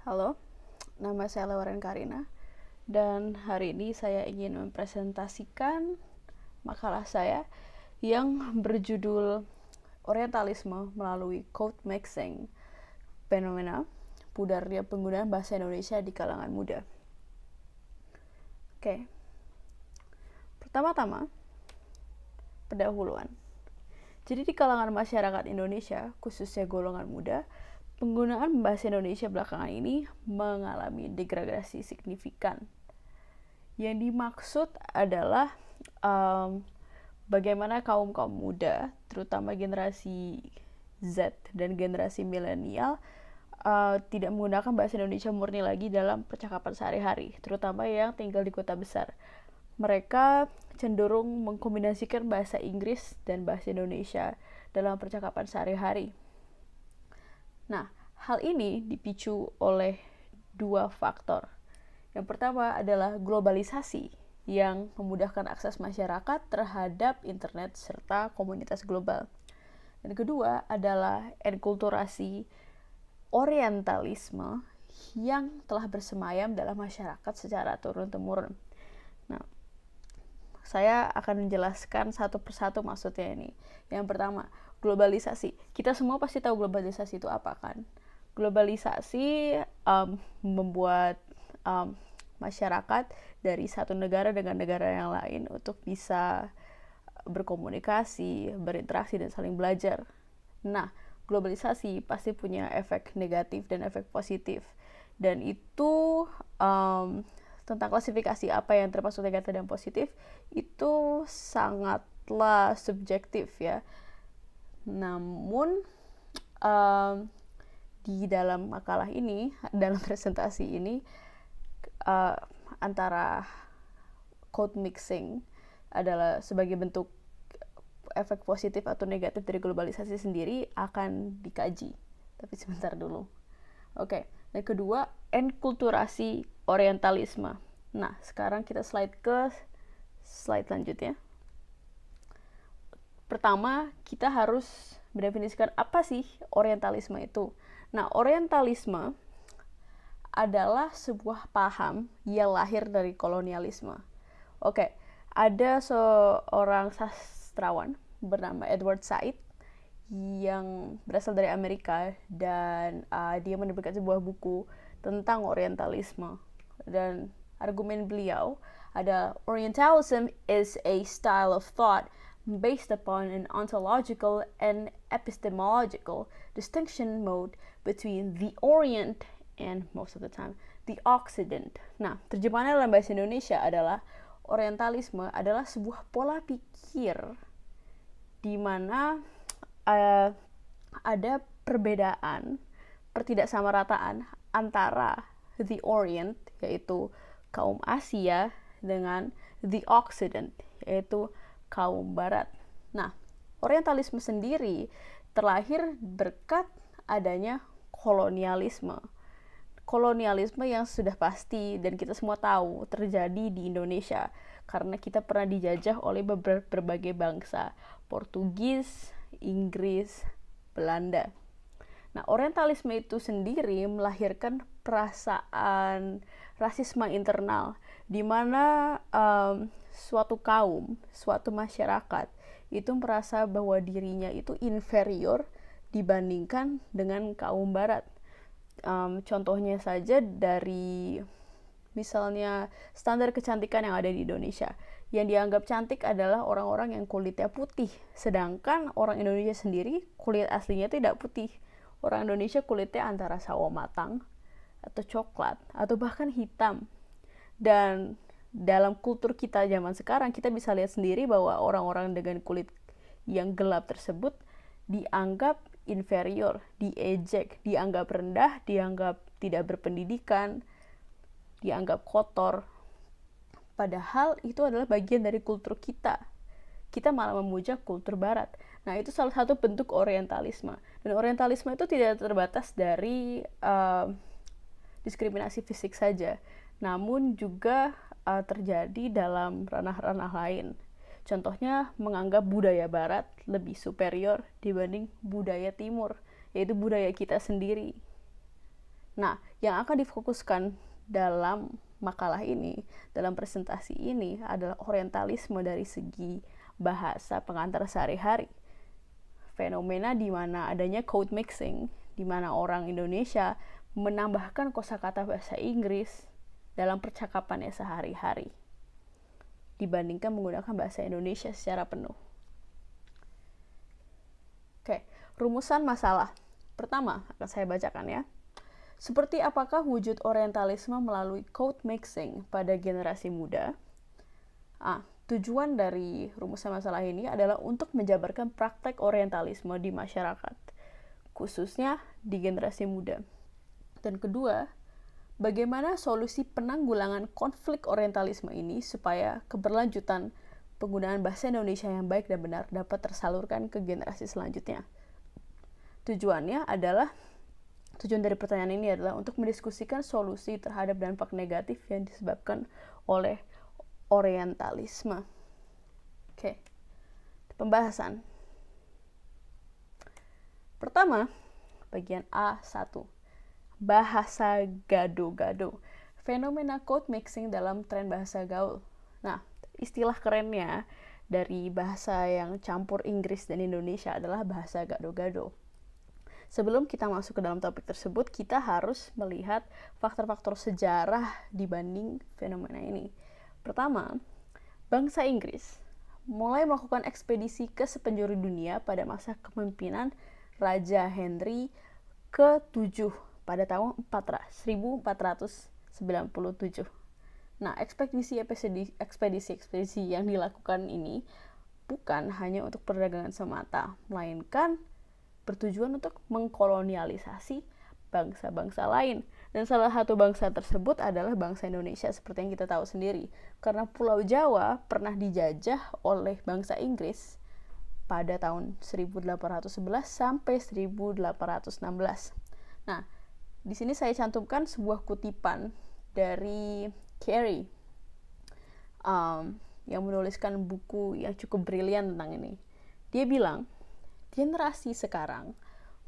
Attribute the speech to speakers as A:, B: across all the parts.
A: Halo, nama saya Lewaren Karina dan hari ini saya ingin mempresentasikan makalah saya yang berjudul Orientalisme melalui Code Mixing, Fenomena Pudarnya Penggunaan Bahasa Indonesia di Kalangan Muda. Oke, pertama-tama pendahuluan. Jadi di kalangan masyarakat Indonesia, khususnya golongan muda, penggunaan bahasa Indonesia belakangan ini mengalami degradasi signifikan. Yang dimaksud adalah bagaimana kaum muda, terutama generasi Z dan generasi milenial, tidak menggunakan bahasa Indonesia murni lagi dalam percakapan sehari-hari, terutama yang tinggal di kota besar. Mereka cenderung mengkombinasikan bahasa Inggris dan bahasa Indonesia dalam percakapan sehari-hari. Nah, hal ini dipicu oleh dua faktor. Yang pertama adalah globalisasi yang memudahkan akses masyarakat terhadap internet serta komunitas global. Dan kedua adalah enkulturasi orientalisme yang telah bersemayam dalam masyarakat secara turun-temurun. Nah, saya akan menjelaskan satu persatu maksudnya ini. Yang pertama, globalisasi. Kita semua pasti tahu globalisasi itu apa kan? Globalisasi membuat masyarakat dari satu negara dengan negara yang lain untuk bisa berkomunikasi, berinteraksi, dan saling belajar. Nah, globalisasi pasti punya efek negatif dan efek positif. Dan itu tentang klasifikasi apa yang termasuk negatif dan positif itu sangatlah subjektif ya. Namun di dalam makalah ini, dalam presentasi ini, antara code mixing adalah sebagai bentuk efek positif atau negatif dari globalisasi sendiri akan dikaji. Tapi sebentar dulu. Oke, yang kedua, enkulturasi orientalisme. Nah, sekarang kita slide selanjutnya. Pertama, kita harus mendefinisikan apa sih orientalisme itu. Nah, orientalisme adalah sebuah paham yang lahir dari kolonialisme. Oke, ada seorang sastrawan bernama Edward Said yang berasal dari Amerika dan dia menerbitkan sebuah buku tentang orientalisme, dan argumen beliau ada Orientalism is a style of thought based upon an ontological and epistemological distinction mode between the Orient and most of the time the Occident. Nah, terjemahannya dalam bahasa Indonesia adalah Orientalisme adalah sebuah pola pikir di mana ada perbedaan, pertidaksamarataan antara the Orient, yaitu kaum Asia, dengan the Occident, yaitu kaum Barat. Nah, Orientalisme sendiri terlahir berkat adanya kolonialisme. Kolonialisme yang sudah pasti dan kita semua tahu terjadi di Indonesia karena kita pernah dijajah oleh berbagai bangsa, Portugis, Inggris, Belanda. Nah, orientalisme itu sendiri melahirkan perasaan rasisme internal di mana suatu kaum, suatu masyarakat itu merasa bahwa dirinya itu inferior dibandingkan dengan kaum Barat. Contohnya saja dari misalnya standar kecantikan yang ada di Indonesia. Yang dianggap cantik adalah orang-orang yang kulitnya putih, sedangkan orang Indonesia sendiri kulit aslinya tidak putih. Orang Indonesia kulitnya antara sawo matang atau coklat atau bahkan hitam. Dan dalam kultur kita zaman sekarang kita bisa lihat sendiri bahwa orang-orang dengan kulit yang gelap tersebut dianggap inferior, diejek, dianggap rendah, dianggap tidak berpendidikan, dianggap kotor. Padahal itu adalah bagian dari kultur kita. Kita malah memuja kultur Barat. Nah, itu salah satu bentuk orientalisme. Dan orientalisme itu tidak terbatas dari diskriminasi fisik saja, namun juga terjadi dalam ranah-ranah lain. Contohnya menganggap budaya Barat lebih superior dibanding budaya Timur, yaitu budaya kita sendiri. Nah, yang akan difokuskan dalam makalah ini, dalam presentasi ini adalah orientalisme dari segi bahasa pengantar sehari-hari. Fenomena di mana adanya code mixing, di mana orang Indonesia menambahkan kosakata bahasa Inggris dalam percakapannya sehari-hari dibandingkan menggunakan bahasa Indonesia secara penuh. Oke, rumusan masalah. Pertama, akan saya bacakan ya. Seperti apakah wujud orientalisme melalui code mixing pada generasi muda? Tujuan dari rumusan masalah ini adalah untuk menjabarkan praktek orientalisme di masyarakat, khususnya di generasi muda. Dan kedua, bagaimana solusi penanggulangan konflik orientalisme ini supaya keberlanjutan penggunaan bahasa Indonesia yang baik dan benar dapat tersalurkan ke generasi selanjutnya. Tujuan dari pertanyaan ini adalah untuk mendiskusikan solusi terhadap dampak negatif yang disebabkan oleh orientalisme. Oke, pembahasan. Pertama, bagian A1. Bahasa gado-gado. Fenomena code mixing dalam tren bahasa gaul. Nah, istilah kerennya dari bahasa yang campur Inggris dan Indonesia adalah bahasa gado-gado. Sebelum kita masuk ke dalam topik tersebut, kita harus melihat faktor-faktor sejarah dibanding fenomena ini. Pertama, bangsa Inggris mulai melakukan ekspedisi ke sepenjuru dunia pada masa kepemimpinan Raja Henry ke-7 pada tahun 1497. Nah, ekspedisi yang dilakukan ini bukan hanya untuk perdagangan semata, melainkan bertujuan untuk mengkolonialisasi bangsa-bangsa lain. Dan salah satu bangsa tersebut adalah bangsa Indonesia, seperti yang kita tahu sendiri. Karena Pulau Jawa pernah dijajah oleh bangsa Inggris pada tahun 1811 sampai 1816. Nah, di sini saya cantumkan sebuah kutipan dari Carey yang menuliskan buku yang cukup brilian tentang ini. Dia bilang, generasi sekarang,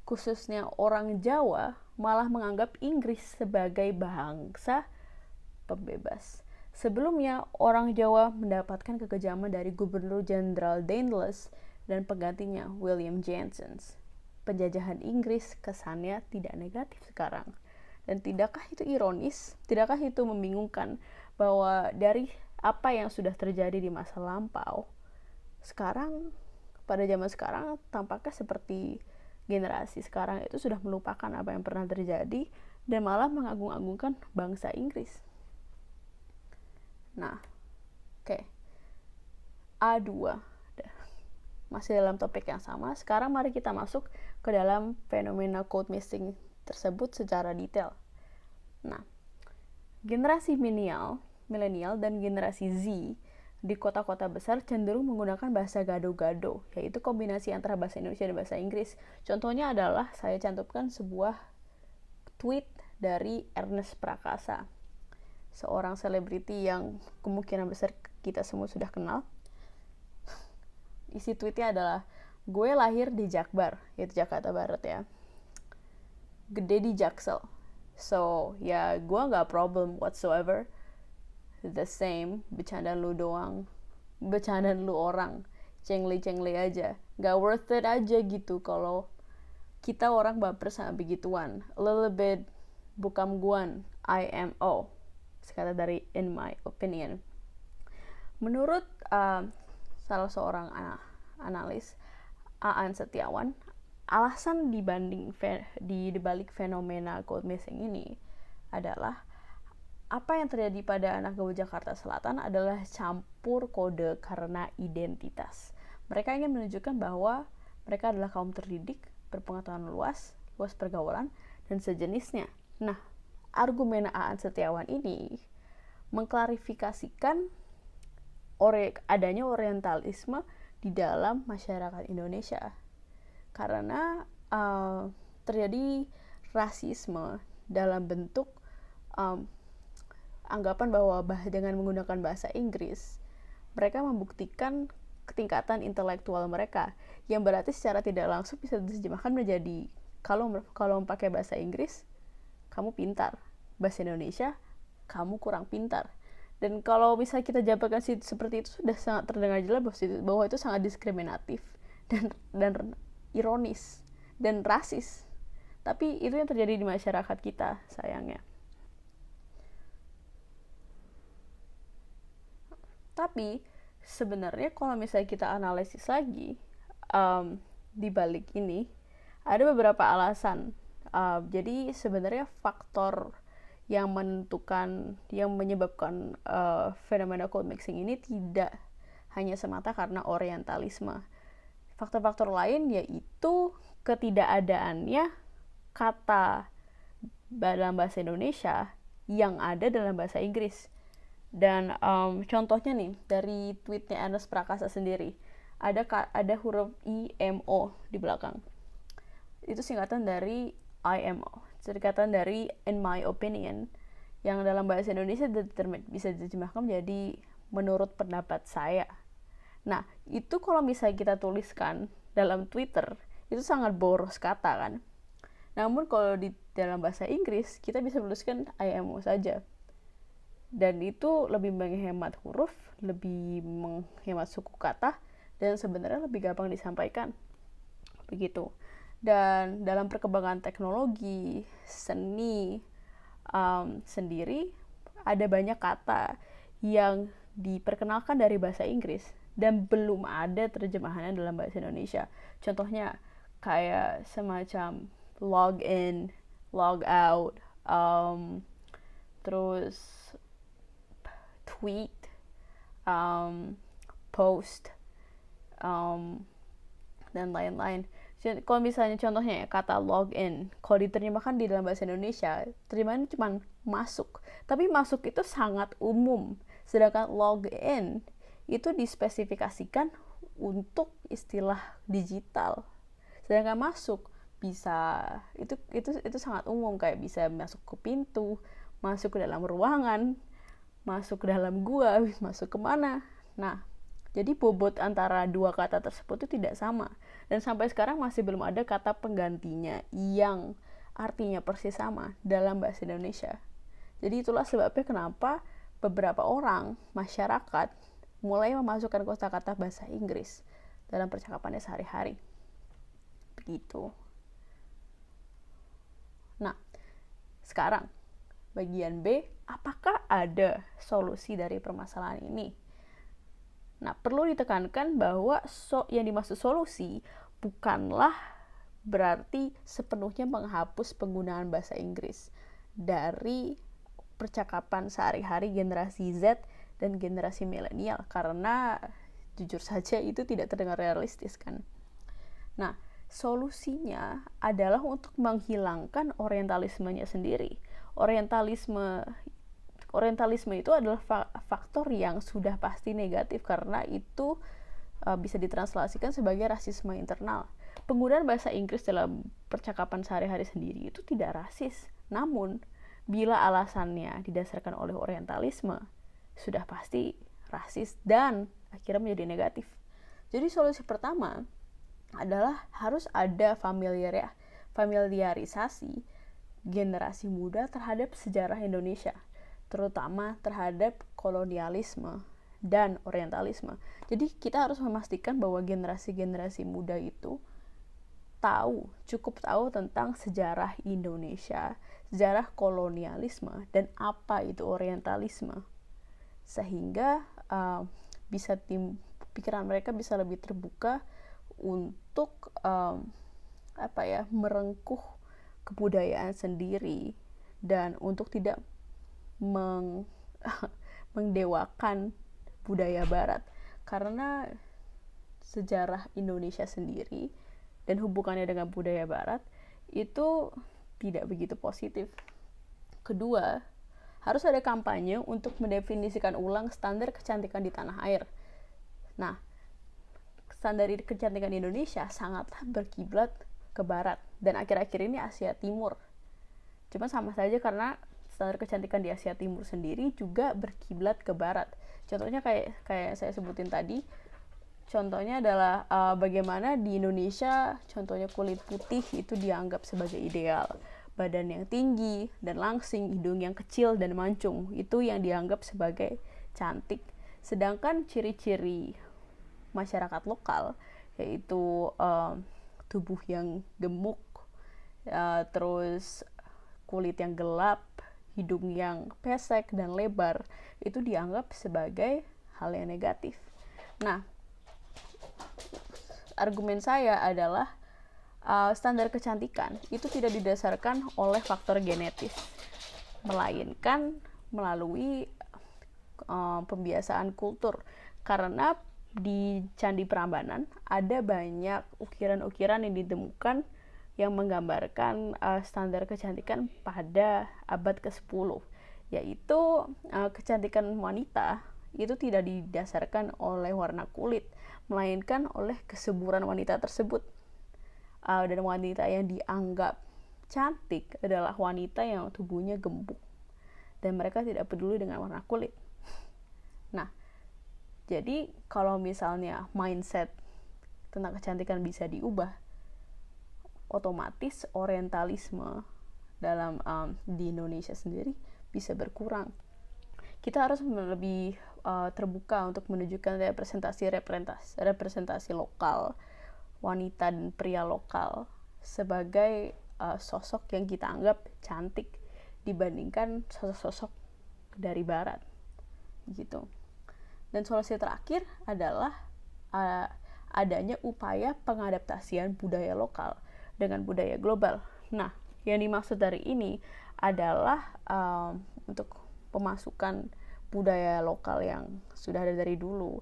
A: khususnya orang Jawa, malah menganggap Inggris sebagai bangsa pembebas. Sebelumnya, orang Jawa mendapatkan kekejaman dari Gubernur Jenderal Dauntless dan penggantinya William Jensen. Penjajahan Inggris kesannya tidak negatif sekarang. Dan tidakkah itu ironis? Tidakkah itu membingungkan bahwa dari apa yang sudah terjadi di masa lampau, sekarang, pada zaman sekarang, tampaknya seperti generasi sekarang itu sudah melupakan apa yang pernah terjadi dan malah mengagung-agungkan bangsa Inggris. Nah, oke. A2. Masih dalam topik yang sama. Sekarang mari kita masuk ke dalam fenomena code mixing tersebut secara detail. Nah, generasi milenial dan generasi Z di kota-kota besar cenderung menggunakan bahasa gado-gado, yaitu kombinasi antara bahasa Indonesia dan bahasa Inggris. Contohnya adalah saya cantumkan sebuah tweet dari Ernest Prakasa, seorang selebriti yang kemungkinan besar kita semua sudah kenal. Isi tweetnya adalah, gue lahir di Jakbar, yaitu Jakarta Barat ya, gede di Jaksel, so ya gue gak problem whatsoever, the same, bercandaan lu doang, bercandaan lu orang, cengli aja, gak worth it aja gitu kalau kita orang baper sama begituan. A little bit bukam guan, IMO, sekata dari in my opinion. Menurut salah seorang analis, Aan Setiawan, alasan di balik fenomena code mixing ini adalah apa yang terjadi pada anak gaul Jakarta Selatan adalah campur kode karena identitas. Mereka ingin menunjukkan bahwa mereka adalah kaum terdidik, berpengetahuan luas pergaulan, dan sejenisnya. Nah, argumen Aan Setiawan ini mengklarifikasikan adanya orientalisme di dalam masyarakat Indonesia. Karena terjadi rasisme dalam bentuk anggapan bahwa dengan menggunakan bahasa Inggris, mereka membuktikan ketingkatan intelektual mereka, yang berarti secara tidak langsung bisa diterjemahkan menjadi kalau pakai bahasa Inggris, kamu pintar. Bahasa Indonesia, kamu kurang pintar. Dan kalau misalnya kita jabarkan seperti itu, sudah sangat terdengar jelas bahwa itu sangat diskriminatif dan ironis dan rasis. Tapi itu yang terjadi di masyarakat kita, sayangnya. Tapi sebenarnya kalau misalnya kita analisis lagi, di balik ini ada beberapa alasan. Jadi sebenarnya faktor yang menyebabkan fenomena code mixing ini tidak hanya semata karena orientalisme. Faktor-faktor lain yaitu ketidakadaannya kata dalam bahasa Indonesia yang ada dalam bahasa Inggris. Dan contohnya nih dari tweetnya Ernest Prakasa sendiri, ada huruf IMO di belakang. Itu singkatan dari IMO, singkatan dari in my opinion, yang dalam bahasa Indonesia bisa diterjemahkan menjadi menurut pendapat saya. Nah, itu kalau misalnya kita tuliskan dalam Twitter, itu sangat boros kata kan. Namun kalau di dalam bahasa Inggris, kita bisa tuliskan IMO saja. Dan itu lebih menghemat huruf, lebih menghemat suku kata, dan sebenarnya lebih gampang disampaikan. Begitu. Dan dalam perkembangan teknologi, seni sendiri, ada banyak kata yang diperkenalkan dari bahasa Inggris dan belum ada terjemahannya dalam bahasa Indonesia. Contohnya kayak semacam log in, log out, terus tweet, post, dan lain-lain. Kalau misalnya contohnya ya, kata login, kalau diterjemahkan di dalam bahasa Indonesia, terjemahannya cuma masuk. Tapi masuk itu sangat umum. Sedangkan login itu dispesifikasikan untuk istilah digital. Sedangkan masuk bisa itu sangat umum, kayak bisa masuk ke pintu, masuk ke dalam ruangan, masuk ke dalam gua, masuk kemana. Nah, jadi bobot antara dua kata tersebut itu tidak sama. Dan sampai sekarang masih belum ada kata penggantinya yang artinya persis sama dalam bahasa Indonesia. Jadi itulah sebabnya kenapa beberapa orang, masyarakat, mulai memasukkan kosakata bahasa Inggris dalam percakapannya sehari-hari. Begitu. Nah, sekarang bagian B, apakah ada solusi dari permasalahan ini? Nah, perlu ditekankan bahwa yang dimaksud solusi bukanlah berarti sepenuhnya menghapus penggunaan bahasa Inggris dari percakapan sehari-hari generasi Z dan generasi milenial, karena jujur saja itu tidak terdengar realistis kan. Nah, solusinya adalah untuk menghilangkan orientalismenya sendiri. Orientalisme itu adalah faktor yang sudah pasti negatif karena itu bisa ditranslasikan sebagai rasisme internal. Penggunaan bahasa Inggris dalam percakapan sehari-hari sendiri itu tidak rasis. Namun, bila alasannya didasarkan oleh orientalisme, sudah pasti rasis dan akhirnya menjadi negatif. Jadi solusi pertama adalah harus ada familiarisasi generasi muda terhadap sejarah Indonesia, terutama terhadap kolonialisme dan orientalisme. Jadi kita harus memastikan bahwa generasi-generasi muda itu cukup tahu tentang sejarah Indonesia, sejarah kolonialisme, dan apa itu orientalisme, sehingga pikiran mereka bisa lebih terbuka untuk merengkuh kebudayaan sendiri dan untuk tidak mengdewakan budaya Barat, karena sejarah Indonesia sendiri dan hubungannya dengan budaya Barat itu tidak begitu positif. Kedua, harus ada kampanye untuk mendefinisikan ulang standar kecantikan di tanah air. Nah, standar kecantikan di Indonesia sangatlah berkiblat ke Barat, dan akhir-akhir ini Asia Timur. Cuma sama saja karena standar kecantikan di Asia Timur sendiri juga berkiblat ke Barat. Contohnya kayak saya sebutin tadi, contohnya adalah bagaimana di Indonesia, contohnya kulit putih itu dianggap sebagai ideal. badan yang tinggi dan langsing, hidung yang kecil dan mancung, itu yang dianggap sebagai cantik. Sedangkan ciri-ciri masyarakat lokal yaitu tubuh yang gemuk, terus kulit yang gelap, hidung yang pesek dan lebar, itu dianggap sebagai hal yang negatif. Nah, argumen saya adalah standar kecantikan itu tidak didasarkan oleh faktor genetis, melainkan melalui pembiasaan kultur. Karena di Candi Prambanan ada banyak ukiran-ukiran yang ditemukan yang menggambarkan standar kecantikan pada abad ke-10, yaitu kecantikan wanita itu tidak didasarkan oleh warna kulit, melainkan oleh kesuburan wanita tersebut. Dan wanita yang dianggap cantik adalah wanita yang tubuhnya gemuk dan mereka tidak peduli dengan warna kulit. Nah, jadi kalau misalnya mindset tentang kecantikan bisa diubah, otomatis orientalisme dalam di Indonesia sendiri bisa berkurang. Kita harus lebih terbuka untuk menunjukkan representasi lokal, wanita dan pria lokal sebagai sosok yang kita anggap cantik dibandingkan sosok-sosok dari barat gitu. Dan solusi terakhir adalah adanya upaya pengadaptasian budaya lokal dengan budaya global. Nah, yang dimaksud dari ini adalah untuk pemasukan budaya lokal yang sudah ada dari dulu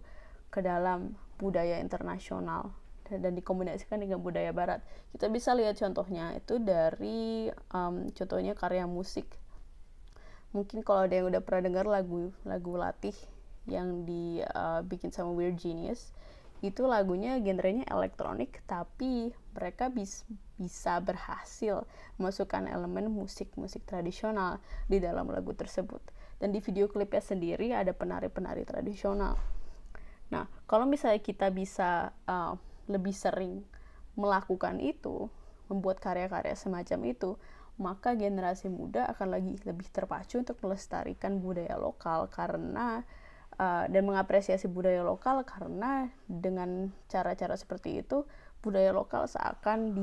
A: ke dalam budaya internasional dan dikombinasikan dengan budaya barat. Kita bisa lihat contohnya itu dari contohnya karya musik. Mungkin kalau ada yang udah pernah dengar lagu Latih yang dibikin sama Weird Genius, itu lagunya genrenya elektronik, tapi mereka bisa berhasil memasukkan elemen musik tradisional di dalam lagu tersebut. Dan di video klipnya sendiri ada penari-penari tradisional. Nah, kalau misalnya kita bisa lebih sering melakukan itu, membuat karya-karya semacam itu, maka generasi muda akan lebih terpacu untuk melestarikan budaya lokal dan mengapresiasi budaya lokal, karena dengan cara-cara seperti itu budaya lokal seakan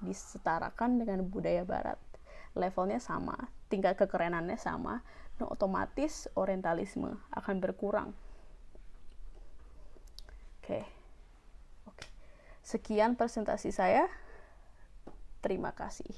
A: disetarakan dengan budaya barat. Levelnya sama, tingkat kekerenannya sama, dan otomatis orientalisme akan berkurang. Oke. Sekian presentasi saya. Terima kasih.